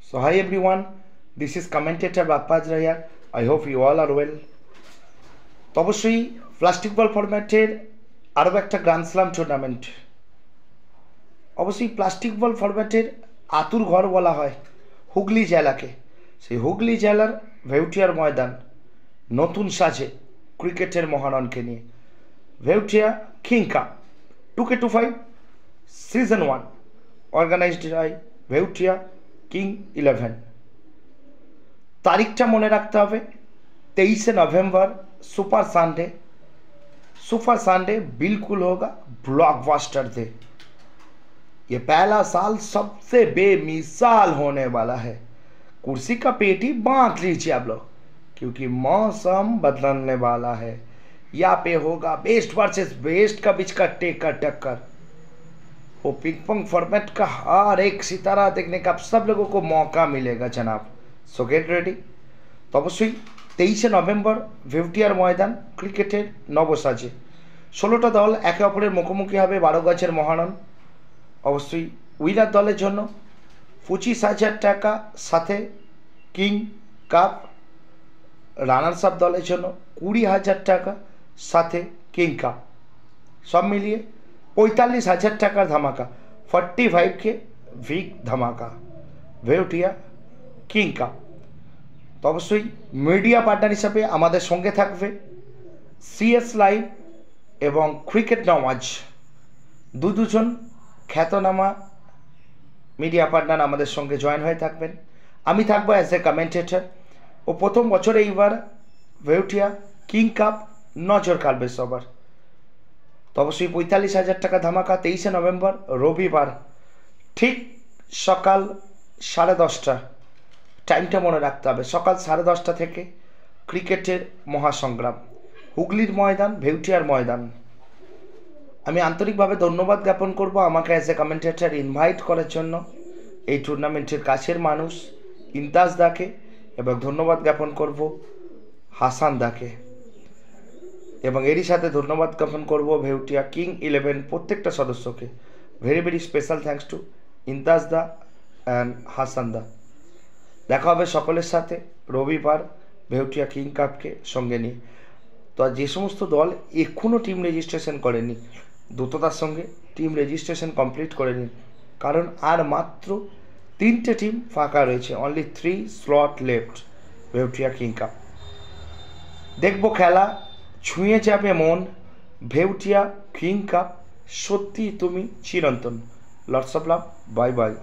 So hi everyone, this is commentator Bappajra here. I hope you all are well. তো অবশ্যই plastic বল ফরম্যাটের আরও একটা grand slam tournament, অবশ্যই plastic বল ফরম্যাটের আতুর ঘর বলা হয় হুগলি জেলাকে। সেই হুগলি জেলার ভেউটিয়ার ময়দান নতুন সাজে ক্রিকেটের মহারণকে নিয়ে। Bheutia king cup 2K25 season 1 organised by Bheutia king 11। तारीख मने रखते हैं 23 नवंबर सुपर संडे बिल्कुल होगा ब्लॉकबस्टर डे। ये पहला साल सबसे बेमिसाल होने वाला है। कुर्सी का पेटी बांध लीजिए आप लोग, क्योंकि मौसम बदलने वाला है। यहाँ पे होगा बेस्ट वर्सेस बेस्ट का बीच का टक्कर। वो पिंग पोंग फॉर्मेट का हर एक सितारा देखने का आप सब लोगों को मौका मिलेगा जनाब। सो गेट रेडी। तो अवश्य 23 नवंबर ভেউটিয়ার ময়দান ক্রিকেটের নবসাজে 16টা দল একে অপরের মুখোমুখি হবে 12 গজের মহারণ। অবশ্যই উইনার দলের জন্য 25,000 টাকা, সাথে কিং কাপ। রানার্স আপ দলের জন্য 20,000 টাকা, সাথে কিং কাপ। সব মিলিয়ে 45,000 টাকার ধামাকা, 45K ভিক ধামাকা ভেউটিয়া কিং কাপ। তো অবশ্যই মিডিয়া পার্টনার হিসাবে আমাদের সঙ্গে থাকবে সিএস লাইভ এবং ক্রিকেট নওয়াজ, দুজন খ্যাতনামা মিডিয়া পার্টনার আমাদের সঙ্গে জয়েন হয়ে থাকবেন। আমি থাকবো অ্যাজ এ কমেন্টেটর। ও প্রথম বছরে এইবার ভেউটিয়া কিং কাপ নজর কাড়বে সবার। তো অবশ্যই 45,000 টাকা ধামাকা 23 নভেম্বর রবিবার ঠিক সকাল 10:30। টাইমটা মনে রাখতে হবে, সকাল 10:30 থেকে ক্রিকেটের মহাসংগ্রাম হুগলির ময়দান, ভেউটিয়ার ময়দান। আমি আন্তরিকভাবে ধন্যবাদ জ্ঞাপন করব আমাকে অ্যাজ এ কমেন্টেটর ইনভাইট করার জন্য এই টুর্নামেন্টের কাছের মানুষ ইমতাজ দাকে, এবং ধন্যবাদ জ্ঞাপন করব হাসান দাকে, এবং এরই সাথে ধন্যবাদ জ্ঞাপন করব ভেউটিয়া কিং 11 প্রত্যেকটা সদস্যকে। Very very special thanks to Imtiaz দা অ্যান্ড হাসান দা। দেখা হবে সকলের সাথে রবিবার ভেউটিয়া কিং কাপকে সঙ্গে নিয়ে। তো যে সমস্ত দল এখনও টিম রেজিস্ট্রেশন করেনি, দ্রুততার সঙ্গে টিম রেজিস্ট্রেশন কমপ্লিট করে নিন, কারণ আর মাত্র 3টে টিম ফাঁকা রয়েছে। Only 3 slot left Bheutia king cup. দেখবো খেলা, ছুঁয়ে যাবে মন। ভেউটিয়া কিং কাপ সত্যি তুমি চিরন্তন। Lots of love, bye bye.